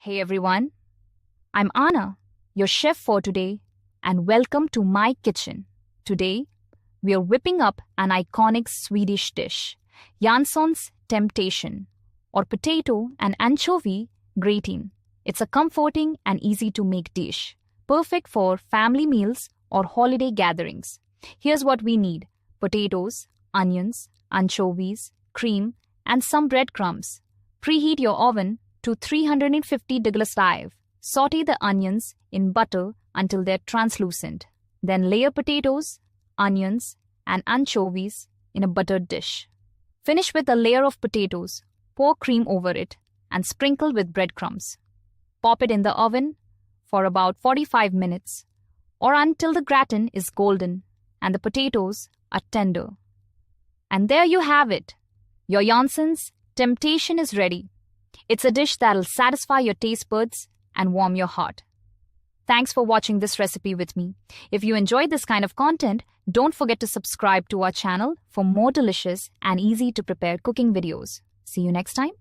Hey everyone, I'm Anna, your chef for today, and welcome to my kitchen. Today, we are whipping up an iconic Swedish dish, Jansson's Temptation, or potato and anchovy gratin. It's a comforting and easy to make dish, perfect for family meals or holiday gatherings. Here's what we need: potatoes, onions, anchovies, cream, and some breadcrumbs. Preheat your oven to 350° F. Saute the onions in butter until they're translucent. Then layer potatoes, onions, and anchovies in a buttered dish. Finish with a layer of potatoes, pour cream over it, and sprinkle with breadcrumbs. Pop it in the oven for about 45 minutes, or until the gratin is golden and the potatoes are tender. And there you have it. Your Jansson's Temptation is ready. It's a dish that'll satisfy your taste buds and warm your heart. Thanks for watching this recipe with me. If you enjoyed this kind of content, don't forget to subscribe to our channel for more delicious and easy to prepare cooking videos. See you next time.